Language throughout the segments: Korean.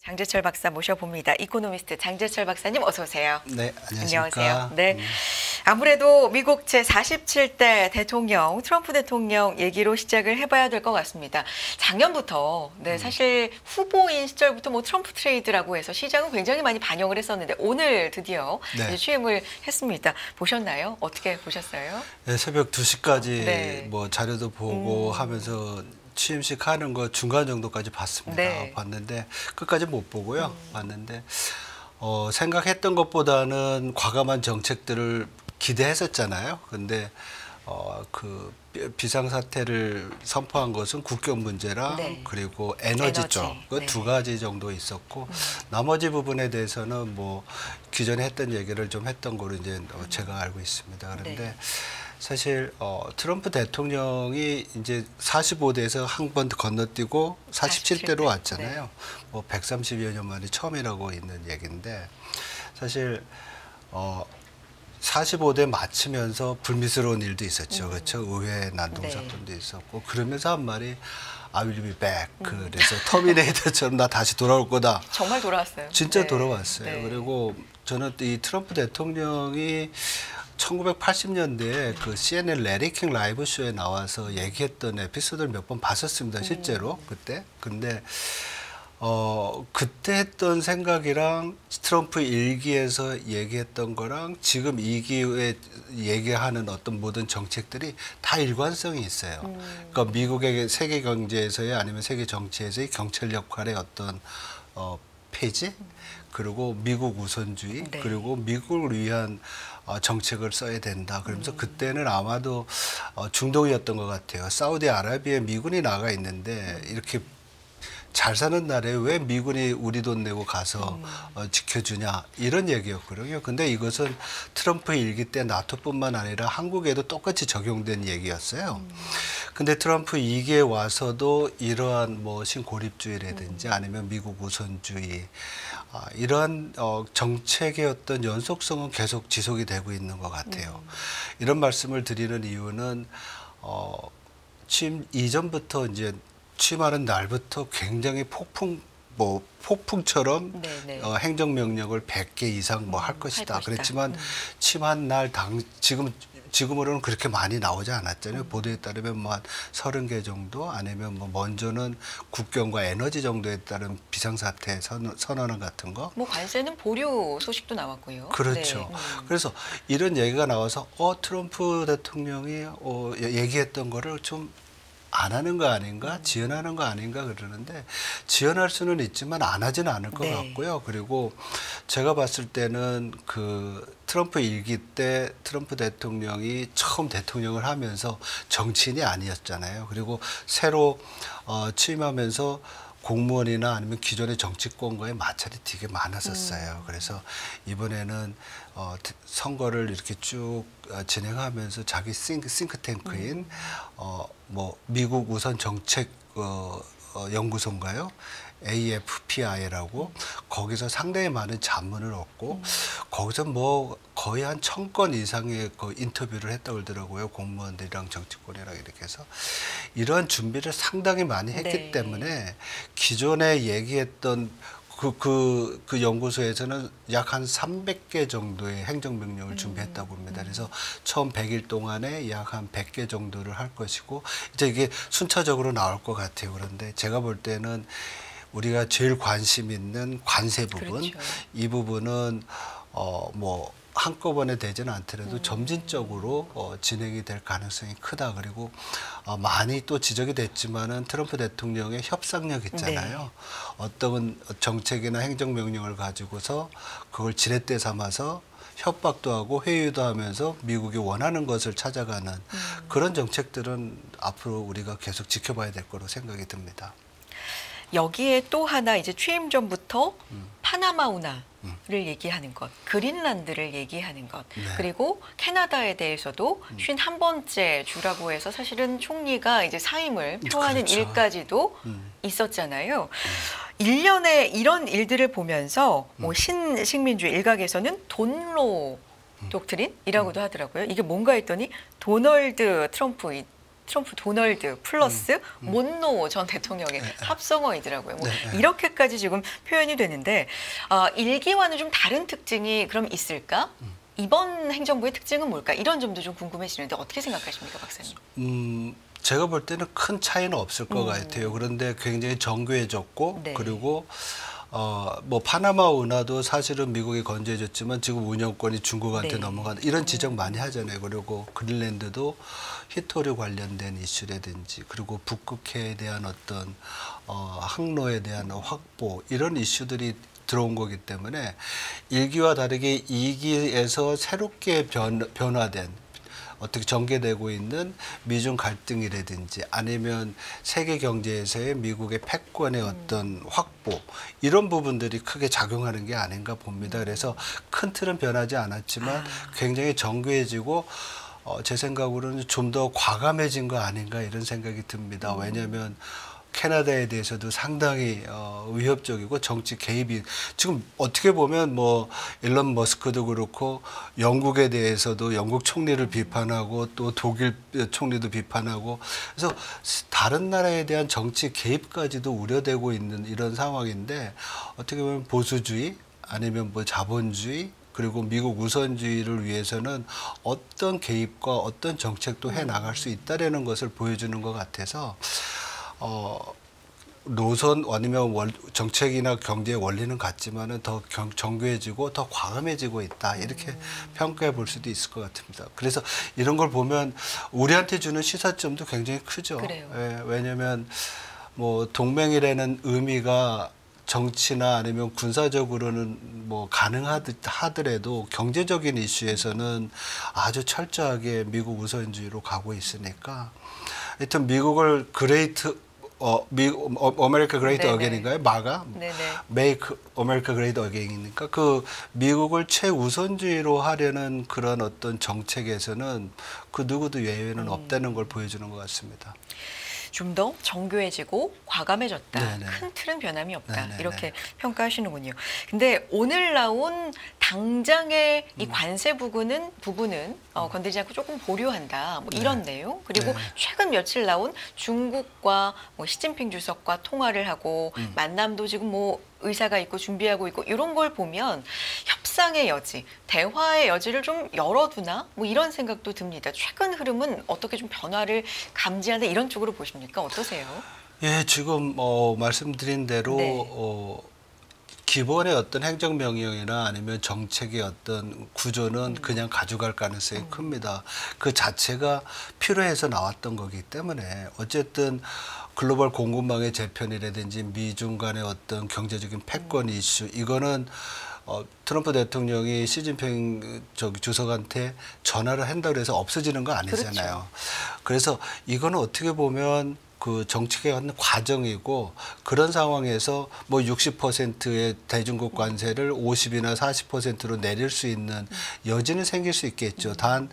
장재철 박사 모셔봅니다. 이코노미스트 장재철 박사님 어서 오세요. 네, 안녕하십니까. 안녕하세요. 네. 아무래도 미국 제47대 대통령 트럼프 대통령 얘기로 시작을 해봐야 될 것 같습니다. 작년부터 사실 후보인 시절부터 뭐 트럼프 트레이드라고 해서 시장은 굉장히 많이 반영을 했었는데 오늘 드디어 이제 취임을 했습니다. 보셨나요? 어떻게 보셨어요? 네, 새벽 2시까지 뭐 자료도 보고 하면서 취임식 하는 거 중간 정도까지 봤습니다. 봤는데 끝까지 못 보고요. 봤는데 생각했던 것보다는 과감한 정책들을 기대했었잖아요. 근데 그 비상사태를 선포한 것은 국경 문제랑 그리고 에너지 쪽 그 두 가지 정도 있었고 나머지 부분에 대해서는 뭐 기존에 했던 얘기를 좀 했던 거로 이제 제가 알고 있습니다. 그런데 사실 트럼프 대통령이 이제 45대에서 한 번 건너뛰고 47대로 왔잖아요. 뭐 130여 년 만에 처음이라고 있는 얘기인데 사실 45대 마치면서 불미스러운 일도 있었죠. 그렇죠. 의회 난동 사건도 있었고 그러면서 한 말이 I will be back. 그래서 터미네이터처럼 나 다시 돌아올 거다. 정말 돌아왔어요. 진짜 돌아왔어요. 그리고 저는 이 트럼프 대통령이 1980년대에 그 CNN 레리 킹 라이브 쇼에 나와서 얘기했던 에피소드를 몇 번 봤었습니다. 실제로 그때. 근데 그때 했던 생각이랑 트럼프 일기에서 얘기했던 거랑 지금 2기에 얘기하는 어떤 모든 정책들이 다 일관성이 있어요. 그러니까 미국의 세계 경제에서의 아니면 세계 정치에서의 경찰 역할의 어떤 폐지 그리고 미국 우선주의 그리고 미국을 위한 정책을 써야 된다. 그러면서 그때는 아마도 중동이었던 것 같아요. 사우디아라비아에 미군이 나가 있는데 이렇게 잘 사는 나라에 왜 미군이 우리 돈 내고 가서 지켜주냐 이런 얘기였거든요. 근데 이것은 트럼프 일기 때 나토뿐만 아니라 한국에도 똑같이 적용된 얘기였어요. 근데 트럼프 2기에 와서도 이러한 뭐 신고립주의라든지 아니면 미국 우선주의 이러한 정책의 어떤 연속성은 계속 지속이 되고 있는 것 같아요. 이런 말씀을 드리는 이유는 취임 이전부터 이제 취임하는 날부터 굉장히 폭풍처럼 행정명령을 100개 이상 뭐 할 것이다. 그랬지만 취임한 날 지금으로는 그렇게 많이 나오지 않았잖아요. 보도에 따르면 뭐 한 30개 정도 아니면 뭐 먼저는 국경과 에너지 정도에 따른 비상사태 선언 같은 거. 뭐 관세는 보류 소식도 나왔고요. 그렇죠. 그래서 이런 얘기가 나와서 트럼프 대통령이 얘기했던 거를 좀 안 하는 거 아닌가, 지연하는 거 아닌가 그러는데 지연할 수는 있지만 안 하지는 않을 것 같고요. 그리고 제가 봤을 때는 그 트럼프 일기 때 트럼프 대통령이 처음 대통령을 하면서 정치인이 아니었잖아요. 그리고 새로 취임하면서 공무원이나 아니면 기존의 정치권과의 마찰이 되게 많았었어요. 그래서 이번에는 선거를 이렇게 쭉 진행하면서 자기 싱크탱크인 뭐 미국 우선 정책 연구소인가요? AFPI라고 거기서 상당히 많은 자문을 얻고 거기서 뭐 거의 한 1000건 이상의 그 인터뷰를 했다고 그러더라고요. 공무원들이랑 정치권이랑 이렇게 해서 이러한 준비를 상당히 많이 했기 때문에 기존에 얘기했던 그 연구소에서는 약 한 300개 정도의 행정명령을 준비했다고 합니다. 그래서 처음 100일 동안에 약 한 100개 정도를 할 것이고 이제 이게 순차적으로 나올 것 같아요. 그런데 제가 볼 때는 우리가 제일 관심 있는 관세 부분, 이 부분은 뭐 한꺼번에 되지는 않더라도 점진적으로 진행이 될 가능성이 크다. 그리고 많이 또 지적이 됐지만은 트럼프 대통령의 협상력 있잖아요. 어떤 정책이나 행정명령을 가지고서 그걸 지렛대 삼아서 협박도 하고 회유도 하면서 미국이 원하는 것을 찾아가는 그런 정책들은 앞으로 우리가 계속 지켜봐야 될 거로 생각이 듭니다. 여기에 또 하나 이제 취임 전부터 파나마 운하를 얘기하는 것, 그린란드를 얘기하는 것, 그리고 캐나다에 대해서도 51번째 주라고 해서 사실은 총리가 이제 사임을 표하는 일까지도 있었잖아요. 일련의 이런 일들을 보면서 뭐 신식민주의 일각에서는 돈로 독트린이라고도 하더라고요. 이게 뭔가 했더니 도널드 트럼프 트럼프 도널드 플러스 몬로 전 대통령의 합성어이더라고요. 뭐 이렇게까지 지금 표현이 되는데 일기와는 좀 다른 특징이 그럼 있을까? 이번 행정부의 특징은 뭘까? 이런 점도 좀 궁금해지는데 어떻게 생각하십니까, 박사님? 제가 볼 때는 큰 차이는 없을 것 같아요. 그런데 굉장히 정교해졌고 네. 그리고 뭐 파나마 운하도 사실은 미국이 건재해졌지만 지금 운영권이 중국한테 네. 넘어가는 이런 지적 많이 하잖아요. 그리고 그린랜드도 히토류 관련된 이슈라든지 그리고 북극해에 대한 어떤 항로에 대한 확보 이런 이슈들이 들어온 거기 때문에 1기와 다르게 2기에서 새롭게 변화된 어떻게 전개되고 있는 미중 갈등이라든지 아니면 세계 경제에서의 미국의 패권의 어떤 확보 이런 부분들이 크게 작용하는 게 아닌가 봅니다. 그래서 큰 틀은 변하지 않았지만 굉장히 정교해지고 제 생각으로는 좀 더 과감해진 거 아닌가 이런 생각이 듭니다. 왜냐하면 캐나다에 대해서도 상당히 위협적이고 정치 개입이 지금 어떻게 보면 뭐 일론 머스크도 그렇고 영국에 대해서도 영국 총리를 비판하고 또 독일 총리도 비판하고 그래서 다른 나라에 대한 정치 개입까지도 우려되고 있는 이런 상황인데 어떻게 보면 보수주의 아니면 뭐 자본주의 그리고 미국 우선주의를 위해서는 어떤 개입과 어떤 정책도 해 나갈 수 있다라는 것을 보여주는 것 같아서 노선 아니면 정책이나 경제의 원리는 같지만은 더 정교해지고 더 과감해지고 있다 이렇게 평가해 볼 수도 있을 것 같습니다. 그래서 이런 걸 보면 우리한테 주는 시사점도 굉장히 크죠. 그래요. 예, 왜냐하면 뭐 동맹이라는 의미가 정치나 아니면 군사적으로는 뭐 가능하더라도 경제적인 이슈에서는 아주 철저하게 미국 우선주의로 가고 있으니까 하여튼 미국을 아메리카 그레이트 네네. 어게인인가요? 마가? 네네. 메이크 아메리카 그레이트 어게인이니까 그 미국을 최우선주의로 하려는 그런 어떤 정책에서는 그 누구도 예외는 없다는 걸 보여주는 것 같습니다. 좀 더 정교해지고 과감해졌다. 네네. 큰 틀은 변함이 없다. 네네네. 이렇게 평가하시는군요. 근데 오늘 나온 당장의 이 관세 부분은 건드리지 않고 조금 보류한다. 뭐 이런 내용. 그리고 네. 최근 며칠 나온 중국과 뭐 시진핑 주석과 통화를 하고 만남도 지금 뭐 의사가 있고 준비하고 있고 이런 걸 보면 협상의 여지, 대화의 여지를 좀 열어두나? 뭐 이런 생각도 듭니다. 최근 흐름은 어떻게 좀 변화를 감지하는 이런 쪽으로 보십니까? 어떠세요? 예, 지금 말씀드린 대로 네. 기본의 어떤 행정명령이나 아니면 정책의 어떤 구조는 그냥 가져갈 가능성이 큽니다. 그 자체가 필요해서 나왔던 거기 때문에 어쨌든 글로벌 공급망의 재편이라든지 미중 간의 어떤 경제적인 패권 이슈 이거는 트럼프 대통령이 시진핑 주석한테 전화를 한다고 해서 없어지는 거 아니잖아요. 그렇죠. 그래서 이거는 어떻게 보면 그 정책의 어떤 과정이고 그런 상황에서 뭐 60%의 대중국 관세를 50이나 40%로 내릴 수 있는 여지는 생길 수 있겠죠. 단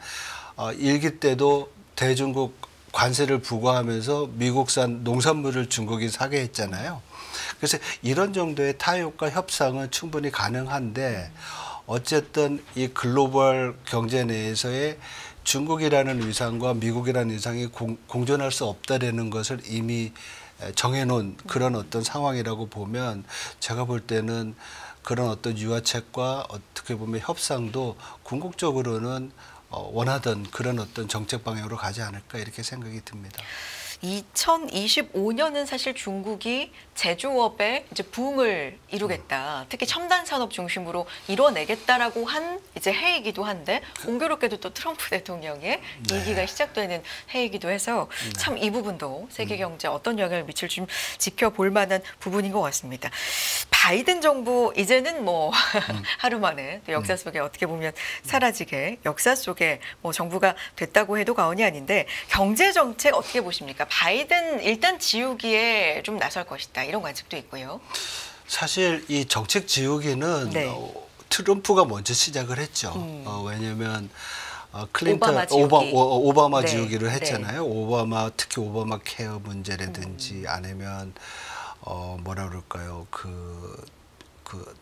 1기 때도 대중국 관세를 부과하면서 미국산 농산물을 중국이 사게 했잖아요. 그래서 이런 정도의 타협과 협상은 충분히 가능한데 어쨌든 이 글로벌 경제 내에서의 중국이라는 위상과 미국이라는 위상이 공존할 수 없다라는 것을 이미 정해놓은 그런 어떤 상황이라고 보면 제가 볼 때는 그런 어떤 유화책과 어떻게 보면 협상도 궁극적으로는 원하던 그런 어떤 정책 방향으로 가지 않을까 이렇게 생각이 듭니다. 2025년은 사실 중국이 제조업에 이제 붐을 이루겠다. 특히 첨단 산업 중심으로 이뤄내겠다라고 한 이제 해이기도 한데 공교롭게도 또 트럼프 대통령의 임기가 시작되는 해이기도 해서 참 이 부분도 세계 경제에 어떤 영향을 미칠지 좀 지켜볼 만한 부분인 것 같습니다. 바이든 정부 이제는 뭐 하루 만에 또 역사 속에 어떻게 보면 사라지게 역사 속에 뭐 정부가 됐다고 해도 과언이 아닌데 경제 정책 어떻게 보십니까? 바이든 일단 지우기에 좀 나설 것이다 이런 관측도 있고요. 사실 이 정책 지우기는 네. 트럼프가 먼저 시작을 했죠. 왜냐하면 클린턴 오바마 지우기. 오바마 네. 지우기를 네. 했잖아요. 특히 오바마 케어 문제라든지 아니면 뭐라 그럴까요? 그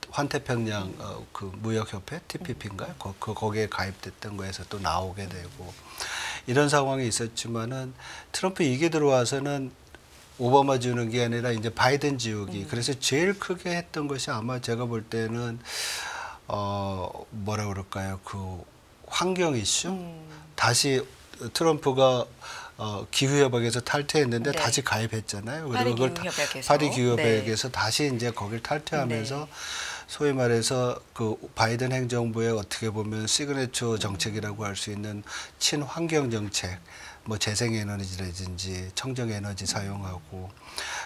환태평양 그 무역협회 TPP인가요? 거기에 가입됐던 거에서 또 나오게 되고 이런 상황이 있었지만은 트럼프 2기 들어와서는 오바마 지우는 게 아니라 이제 바이든 지우기. 그래서 제일 크게 했던 것이 아마 제가 볼 때는 뭐라 그럴까요? 그 환경 이슈. 다시 트럼프가 기후협약에서 탈퇴했는데 네. 다시 가입했잖아요. 파리 그리고 기후협약에서. 파리 기후협약에서 네. 다시 이제 거길 탈퇴하면서 네. 소위 말해서 그 바이든 행정부의 어떻게 보면 시그니처 정책이라고 할 수 있는 친환경 정책, 뭐 재생에너지라든지 청정에너지 사용하고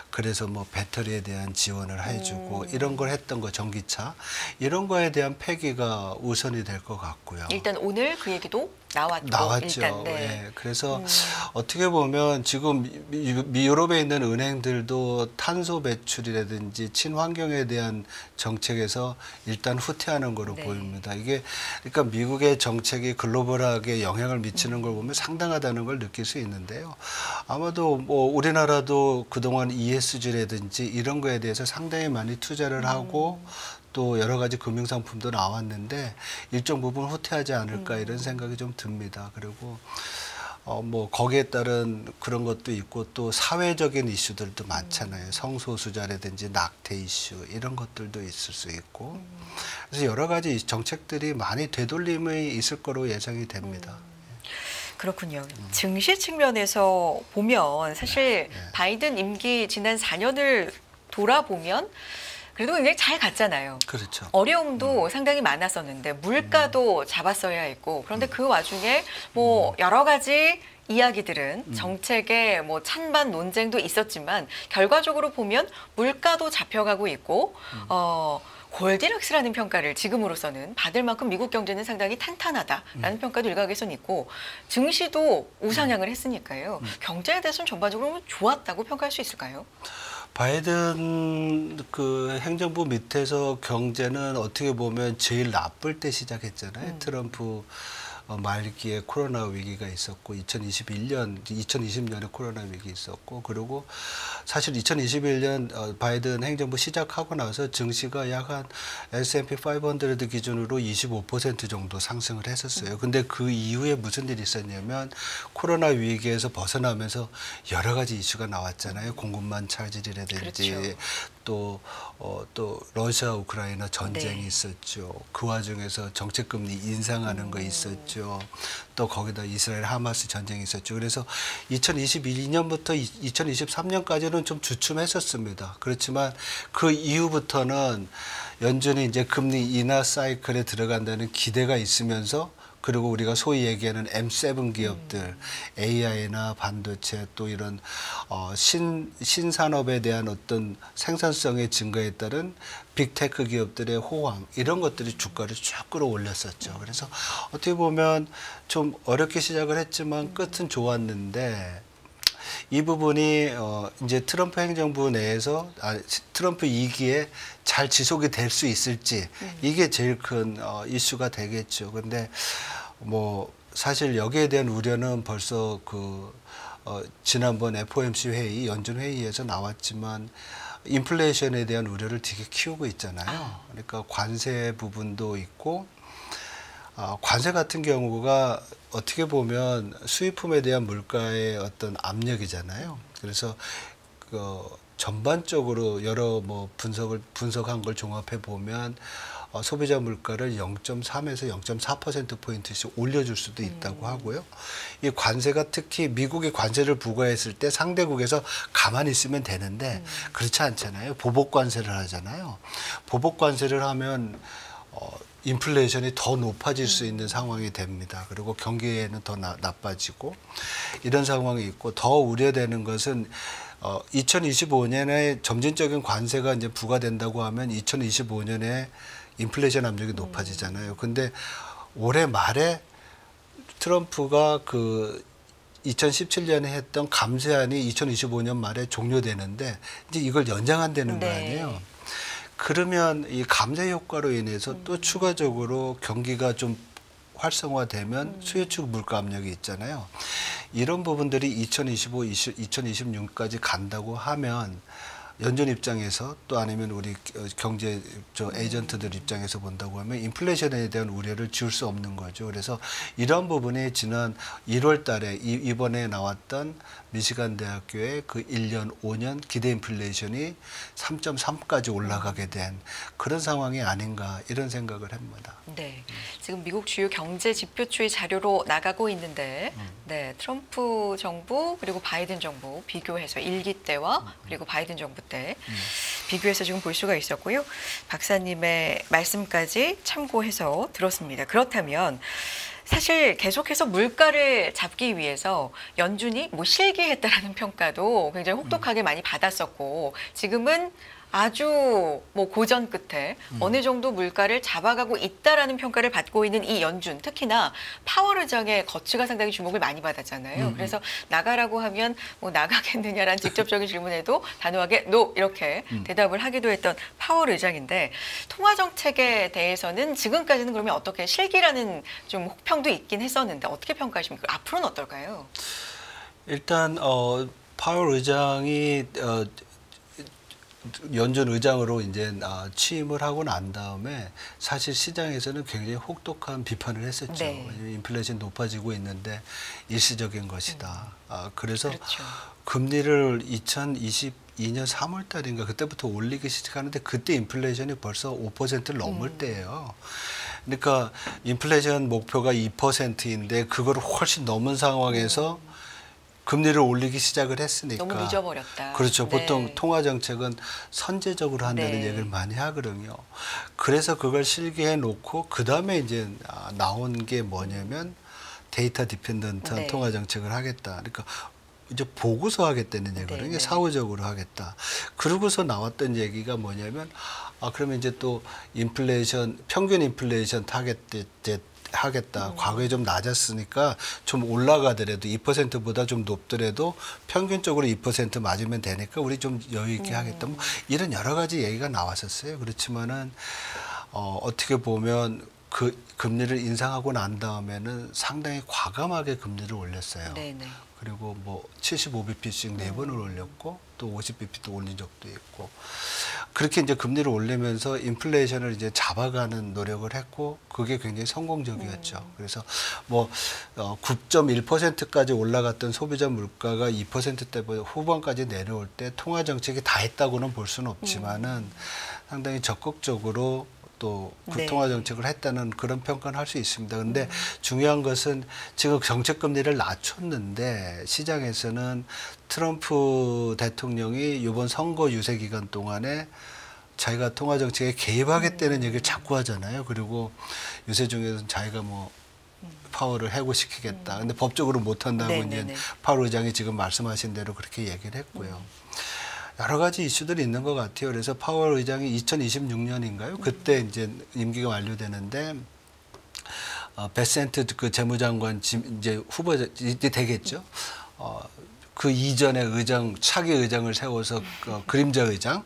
그래서 뭐 배터리에 대한 지원을 해주고 이런 걸 했던 거 전기차 이런 거에 대한 폐기가 우선이 될 것 같고요. 일단 오늘 그 얘기도 나왔죠. 일단, 네. 예. 그래서 어떻게 보면 지금 유럽에 있는 은행들도 탄소 배출이라든지 친환경에 대한 정책에서 일단 후퇴하는 거로 네. 보입니다. 이게 그러니까 미국의 정책이 글로벌하게 영향을 미치는 걸 보면 상당하다는 걸 느낄 수 있는데요. 아마도 뭐 우리나라도 그동안 ESG라든지 이런 거에 대해서 상당히 많이 투자를 하고 또 여러 가지 금융상품도 나왔는데 일정 부분 후퇴하지 않을까 이런 생각이 좀 듭니다. 그리고 뭐 거기에 따른 그런 것도 있고 또 사회적인 이슈들도 많잖아요. 성소수자라든지 낙태 이슈 이런 것들도 있을 수 있고 그래서 여러 가지 정책들이 많이 되돌림이 있을 거로 예상이 됩니다. 그렇군요. 증시 측면에서 보면 사실 바이든 임기 지난 4년을 돌아보면 그래도 굉장히 잘 갔잖아요. 그렇죠. 어려움도 상당히 많았었는데 물가도 잡았어야 했고 그런데 그 와중에 뭐 여러 가지 이야기들은 정책의 뭐 찬반 논쟁도 있었지만 결과적으로 보면 물가도 잡혀가고 있고 골디락스라는 평가를 지금으로서는 받을 만큼 미국 경제는 상당히 탄탄하다라는 평가도 일각에서는 있고 증시도 우상향을 했으니까요. 경제에 대해서는 전반적으로 좋았다고 평가할 수 있을까요? 바이든 그 행정부 밑에서 경제는 어떻게 보면 제일 나쁠 때 시작했잖아요. 트럼프 말기에 코로나 위기가 있었고 2020년에 코로나 위기 있었고 그리고 사실 2021년 바이든 행정부 시작하고 나서 증시가 약 한 S&P 500 기준으로 25% 정도 상승을 했었어요. 근데 그 이후에 무슨 일이 있었냐면 코로나 위기에서 벗어나면서 여러 가지 이슈가 나왔잖아요. 공급망 차질이라든지 그렇죠. 또 러시아 우크라이나 전쟁이 네. 있었죠. 그 와중에서 정책금리 인상하는 거 있었죠. 또 거기다 이스라엘 하마스 전쟁이 있었죠. 그래서 2022년부터 2023년까지는 좀 주춤했었습니다. 그렇지만 그 이후부터는 연준이 이제 금리 인하 사이클에 들어간다는 기대가 있으면서 그리고 우리가 소위 얘기하는 M7 기업들, AI나 반도체 또 이런 신산업에 대한 어떤 생산성의 증가에 따른 빅테크 기업들의 호황 이런 것들이 주가를 쭉 끌어올렸었죠. 그래서 어떻게 보면 좀 어렵게 시작을 했지만 끝은 좋았는데 이 부분이 이제 트럼프 행정부 내에서 트럼프 2기에 잘 지속이 될 수 있을지 이게 제일 큰 이슈가 되겠죠. 근데 뭐 사실 여기에 대한 우려는 벌써 지난번 FOMC 회의, 연준 회의에서 나왔지만 인플레이션에 대한 우려를 되게 키우고 있잖아요. 그러니까 관세 부분도 있고 관세 같은 경우가 어떻게 보면 수입품에 대한 물가의 어떤 압력이잖아요. 그래서 전반적으로 여러 뭐 분석한 걸 종합해 보면 소비자 물가를 0.3에서 0.4%포인트씩 올려줄 수도 있다고 하고요. 이 관세가 특히 미국이 관세를 부과했을 때 상대국에서 가만히 있으면 되는데 그렇지 않잖아요. 보복 관세를 하잖아요. 보복 관세를 하면 인플레이션이 더 높아질 수 있는 상황이 됩니다. 그리고 경기에는 더 나빠지고 이런 상황이 있고 더 우려되는 것은 2025년에 점진적인 관세가 이제 부과된다고 하면 2025년에 인플레이션 압력이 높아지잖아요. 근데 올해 말에 트럼프가 2017년에 했던 감세안이 2025년 말에 종료되는데 이제 이걸 연장한다는 거 아니에요. 그러면 이 감세 효과로 인해서 또 추가적으로 경기가 좀 활성화되면 수요 측 물가 압력이 있잖아요. 이런 부분들이 2025, 2026까지 간다고 하면 연준 입장에서 또 아니면 우리 경제 에이전트들 입장에서 본다고 하면 인플레이션에 대한 우려를 지울 수 없는 거죠. 그래서 이런 부분이 지난 1월 달에 이번에 나왔던 미시간 대학교의 그 1년, 5년 기대 인플레이션이 3.3까지 올라가게 된 그런 상황이 아닌가 이런 생각을 합니다. 네, 지금 미국 주요 경제 지표추이 자료로 나가고 있는데, 네, 트럼프 정부 그리고 바이든 정부 비교해서 1기 때와 그리고 바이든 정부 때 비교해서 지금 볼 수가 있었고요. 박사님의 말씀까지 참고해서 들었습니다. 그렇다면 사실 계속해서 물가를 잡기 위해서 연준이 뭐 실기했다라는 평가도 굉장히 혹독하게 많이 받았었고, 지금은 아주 뭐 고전 끝에 어느 정도 물가를 잡아가고 있다라는 평가를 받고 있는 이 연준, 특히나 파월 의장의 거취가 상당히 주목을 많이 받았잖아요. 그래서 나가라고 하면 뭐 나가겠느냐라는 직접적인 질문에도 단호하게 NO 이렇게 대답을 하기도 했던 파월 의장인데, 통화 정책에 대해서는 지금까지는 그러면 어떻게 실기라는 좀 혹평도 있긴 했었는데 어떻게 평가하십니까? 앞으로는 어떨까요? 일단 파월 의장이 연준 의장으로 이제 취임을 하고 난 다음에 사실 시장에서는 굉장히 혹독한 비판을 했었죠. 네. 왜냐하면 인플레이션 높아지고 있는데 일시적인 것이다. 그래서 그렇죠. 금리를 2022년 3월 달인가 그때부터 올리기 시작하는데 그때 인플레이션이 벌써 5%를 넘을 때예요. 그러니까 인플레이션 목표가 2%인데 그거를 훨씬 넘은 상황에서 금리를 올리기 시작을 했으니까. 너무 늦어버렸다. 그렇죠. 네. 보통 통화 정책은 선제적으로 한다는 네. 얘기를 많이 하거든요. 그래서 그걸 실기해 놓고 그다음에 이제 나온 게 뭐냐면 데이터 디펜던트한 네. 통화 정책을 하겠다. 그러니까 이제 보고서 하겠다는 얘기거든요. 네, 네. 사후적으로 하겠다. 그러고서 나왔던 얘기가 뭐냐면 그러면 이제 또 인플레이션 평균 인플레이션 타겟 하겠다. 과거에 좀 낮았으니까 좀 올라가더라도 2%보다 좀 높더라도 평균적으로 2% 맞으면 되니까 우리 좀 여유 있게 하겠다. 뭐 이런 여러 가지 얘기가 나왔었어요. 그렇지만은 어떻게 보면 그 금리를 인상하고 난 다음에는 상당히 과감하게 금리를 올렸어요. 네네. 그리고 뭐 75bp씩 4번을 올렸고 또 50bp도 올린 적도 있고 그렇게 이제 금리를 올리면서 인플레이션을 이제 잡아가는 노력을 했고 그게 굉장히 성공적이었죠. 그래서 뭐 9.1%까지 올라갔던 소비자 물가가 2%대보다 후반까지 내려올 때 통화 정책이 다 했다고는 볼 수는 없지만은 상당히 적극적으로 또 네. 통화 정책을 했다는 그런 평가는 할 수 있습니다. 그런데 중요한 것은 지금 정책 금리를 낮췄는데 시장에서는 트럼프 대통령이 이번 선거 유세 기간 동안에 자기가 통화 정책에 개입하겠다는 얘기를 자꾸 하잖아요. 그리고 유세 중에서는 자기가 뭐 파월을 해고시키겠다. 근데 법적으로 못 한다고 이제 파월 의장이 지금 말씀하신 대로 그렇게 얘기를 했고요. 여러 가지 이슈들이 있는 것 같아요. 그래서 파월 의장이 2026년인가요? 그때 이제 임기가 만료되는데 베센트 그 재무장관 이제 후보자 이제 되겠죠. 그 이전에 의장 차기 의장을 세워서 그림자 의장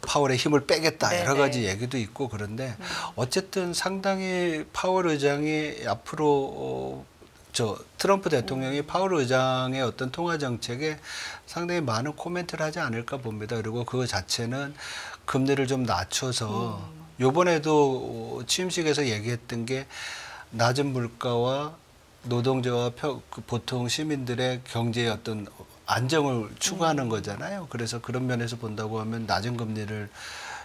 파월의 힘을 빼겠다 여러 가지 얘기도 있고 그런데 어쨌든 상당히 파월 의장이 앞으로 트럼프 대통령이 파월 의장의 어떤 통화 정책에 상당히 많은 코멘트를 하지 않을까 봅니다. 그리고 그거 자체는 금리를 좀 낮춰서 요번에도 취임식에서 얘기했던 게 낮은 물가와 노동자와 보통 시민들의 경제의 어떤 안정을 추구하는 거잖아요. 그래서 그런 면에서 본다고 하면 낮은 금리를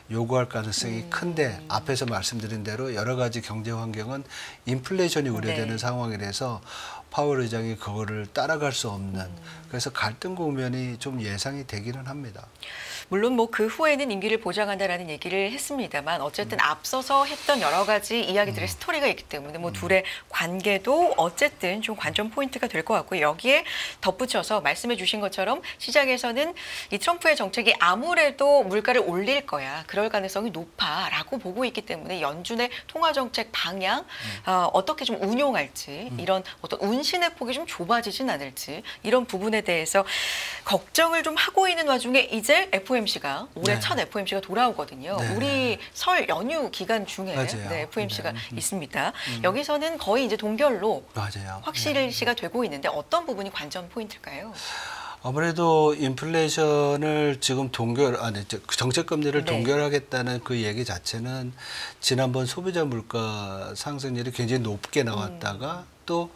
요구할 가능성이 큰데 앞에서 말씀드린 대로 여러 가지 경제 환경은 인플레이션이 우려되는 상황이라서 파월 의장이 그거를 따라갈 수 없는 그래서 갈등 국면이 좀 예상이 되기는 합니다. 물론 뭐 그 후에는 임기를 보장한다라는 얘기를 했습니다만 어쨌든 앞서서 했던 여러 가지 이야기들의 스토리가 있기 때문에 뭐 둘의 관계도 어쨌든 좀 관전 포인트가 될 것 같고 여기에 덧붙여서 말씀해 주신 것처럼 시장에서는 이 트럼프의 정책이 아무래도 물가를 올릴 거야. 그럴 가능성이 높아라고 보고 있기 때문에 연준의 통화 정책 방향 어떻게 좀 운용할지 이런 어떤 운신의 폭이 좀 좁아지진 않을지 이런 부분에 대해서 걱정을 좀 하고 있는 와중에 이제 FOMC가 올해 첫 FOMC가 돌아오거든요. 우리 설 연휴 기간 중에 FOMC가 있습니다. 여기서는 거의 이제 동결로 확실시가 되고 있는데 어떤 부분이 관전 포인트일까요? 아무래도 인플레이션을 지금 정책 금리를 네. 동결하겠다는 그 얘기 자체는 지난번 소비자 물가 상승률이 굉장히 높게 나왔다가 또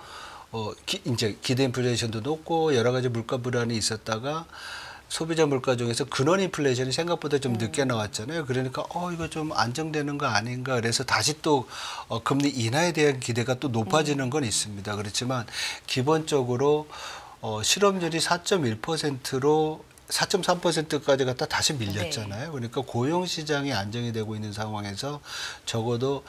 이제 기대 인플레이션도 높고 여러 가지 물가 불안이 있었다가 소비자 물가 중에서 근원 인플레이션이 생각보다 좀 늦게 나왔잖아요. 그러니까 이거 좀 안정되는 거 아닌가. 그래서 다시 또 금리 인하에 대한 기대가 또 높아지는 건 있습니다. 그렇지만 기본적으로 실업률이 4.1%로 4.3%까지 갔다 다시 밀렸잖아요. 그러니까 고용 시장이 안정이 되고 있는 상황에서 적어도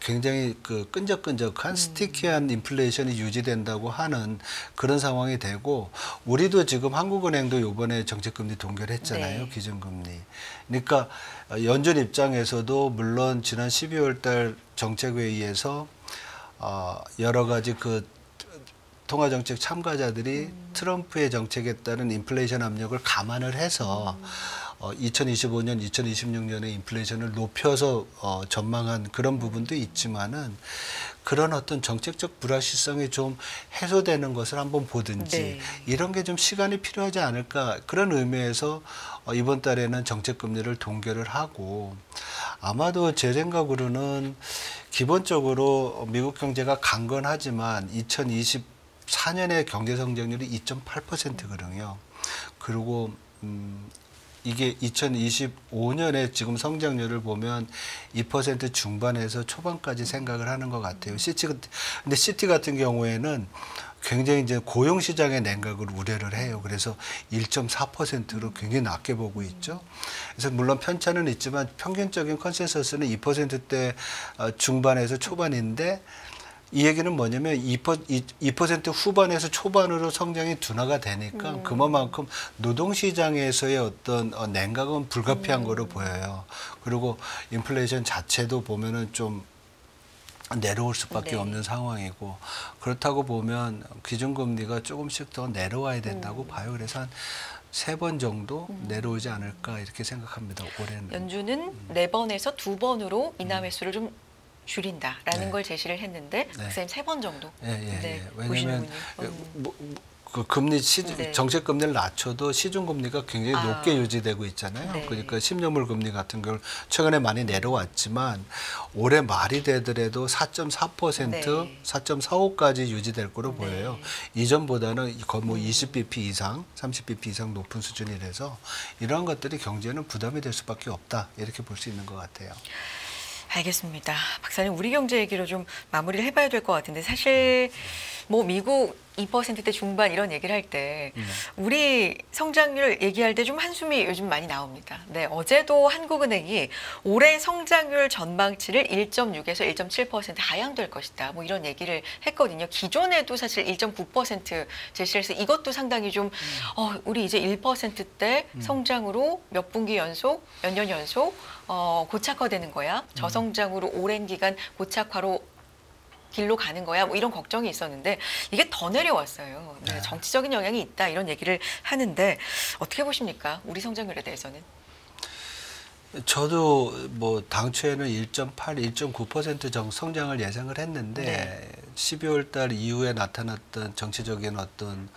굉장히 그 끈적끈적한 스티키한 인플레이션이 유지된다고 하는 그런 상황이 되고 우리도 지금 한국은행도 이번에 정책금리 동결했잖아요. 네. 기준금리. 그러니까 연준 입장에서도 물론 지난 12월 달 정책회의에서 여러 가지 그 통화정책 참가자들이 트럼프의 정책에 따른 인플레이션 압력을 감안을 해서 2025년, 2026년에 인플레이션을 높여서 전망한 그런 부분도 있지만은 그런 어떤 정책적 불확실성이 좀 해소되는 것을 한번 보든지 네. 이런 게 좀 시간이 필요하지 않을까 그런 의미에서 이번 달에는 정책금리를 동결을 하고 아마도 제 생각으로는 기본적으로 미국 경제가 강건하지만 2024년의 경제 성장률이 2.8%거든요. 그리고 이게 2025년에 지금 성장률을 보면 2% 중반에서 초반까지 생각을 하는 것 같아요. 근데 시티 같은 경우에는 굉장히 이제 고용 시장의 냉각을 우려를 해요. 그래서 1.4%로 굉장히 낮게 보고 있죠. 그래서 물론 편차는 있지만 평균적인 컨센서스는 2%대 중반에서 초반인데 이 얘기는 뭐냐면 2% 후반에서 초반으로 성장이 둔화가 되니까 그만큼 노동시장에서의 어떤 냉각은 불가피한 거로 보여요. 그리고 인플레이션 자체도 보면은 좀 내려올 수밖에 네. 없는 상황이고 그렇다고 보면 기준금리가 조금씩 더 내려와야 된다고 봐요. 그래서 한 3번 정도 내려오지 않을까 이렇게 생각합니다. 올해는. 연준은 4번에서 2번으로 인하 매수를 좀 줄인다라는 네. 걸 제시를 했는데 네. 박사님 3번 정도 왜냐하면 보시는군요. 그 금리 네. 정책 금리를 낮춰도 시중 금리가 굉장히 높게 유지되고 있잖아요. 네. 그러니까 10년물 금리 같은 걸 최근에 많이 내려왔지만 올해 말이 되더라도 4.4%, 네. 4.45까지 유지될 거로 네. 보여요. 이전보다는 거의 뭐 20bp 이상, 30bp 이상 높은 수준이라서 이러한 것들이 경제는 부담이 될 수밖에 없다. 이렇게 볼 수 있는 것 같아요. 알겠습니다. 박사님 우리 경제 얘기로 좀 마무리를 해봐야 될 것 같은데 사실 뭐 미국 2%대 중반 이런 얘기를 할 때 우리 성장률 얘기할 때 좀 한숨이 요즘 많이 나옵니다. 네, 어제도 한국은행이 올해 성장률 전망치를 1.6에서 1.7% 하향될 것이다. 뭐 이런 얘기를 했거든요. 기존에도 사실 1.9% 제시를 해서 이것도 상당히 좀 우리 이제 1%대 성장으로 몇 분기 연속, 몇 년 연속 고착화되는 거야. 저성장으로 오랜 기간 고착화로 길로 가는 거야. 뭐 이런 걱정이 있었는데 이게 더 내려왔어요. 네, 정치적인 영향이 있다 이런 얘기를 하는데 어떻게 보십니까? 우리 성장률에 대해서는? 저도 뭐 당초에는 1.8, 1.9% 정도 성장을 예상을 했는데 네. 12월 달 이후에 나타났던 정치적인 어떤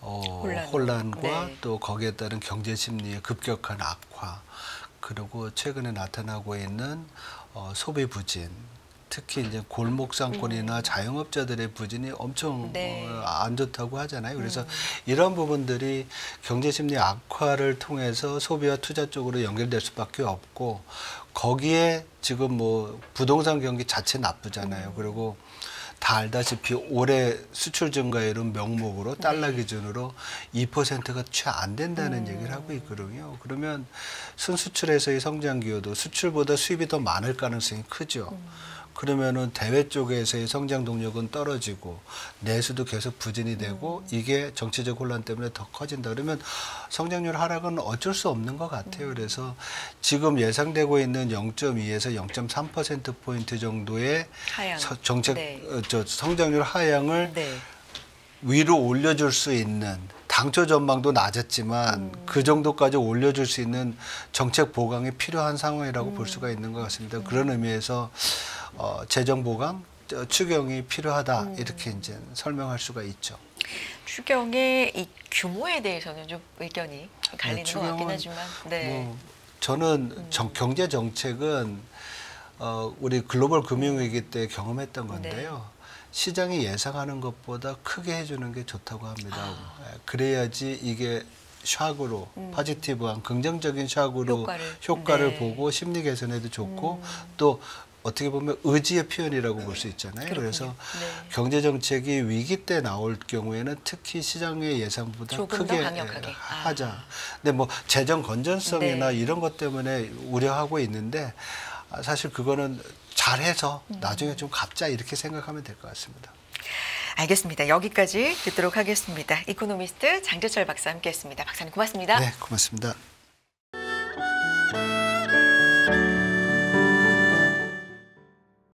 혼란과 네. 또 거기에 따른 경제 심리의 급격한 악화 그리고 최근에 나타나고 있는 소비 부진 특히 이제 골목 상권이나 자영업자들의 부진이 엄청 네. 안 좋다고 하잖아요. 그래서 이런 부분들이 경제 심리 악화를 통해서 소비와 투자 쪽으로 연결될 수밖에 없고 거기에 지금 뭐 부동산 경기 자체 나쁘잖아요. 그리고 다 알다시피 올해 수출 증가율은 명목으로 달러 기준으로 2%가 채 안 된다는 얘기를 하고 있거든요. 그러면 순수출에서의 성장 기여도 수출보다 수입이 더 많을 가능성이 크죠. 그러면은 대외 쪽에서의 성장 동력은 떨어지고 내수도 계속 부진이 되고 이게 정치적 혼란 때문에 더 커진다. 그러면 성장률 하락은 어쩔 수 없는 것 같아요. 그래서 지금 예상되고 있는 0.2에서 0.3%포인트 정도의 하향. 정책 네. 성장률 하향을 네. 위로 올려줄 수 있는 당초 전망도 낮았지만 그 정도까지 올려줄 수 있는 정책 보강이 필요한 상황이라고 볼 수가 있는 것 같습니다. 그런 의미에서 재정 보강 추경이 필요하다 이렇게 이제 설명할 수가 있죠. 추경의 이 규모에 대해서는 좀 의견이 갈리는 것 같긴 추경은 하지만, 네. 뭐 저는 경제 정책은 우리 글로벌 금융위기 때 경험했던 건데요. 시장이 예상하는 것보다 크게 해주는 게 좋다고 합니다. 그래야지 이게 샥으로 포지티브한 긍정적인 샥으로 효과를 네. 보고 심리 개선에도 좋고 또 어떻게 보면 의지의 표현이라고 볼 수 있잖아요. 그렇군요. 그래서 네. 경제 정책이 위기 때 나올 경우에는 특히 시장의 예상보다 조금 더 크게 강력하게. 하자. 근데 뭐 재정 건전성이나 네. 이런 것 때문에 우려하고 있는데 사실 그거는 잘해서 나중에 좀 갚자 이렇게 생각하면 될 것 같습니다. 알겠습니다. 여기까지 듣도록 하겠습니다. 이코노미스트 장재철 박사 함께했습니다. 박사님 고맙습니다. 네, 고맙습니다.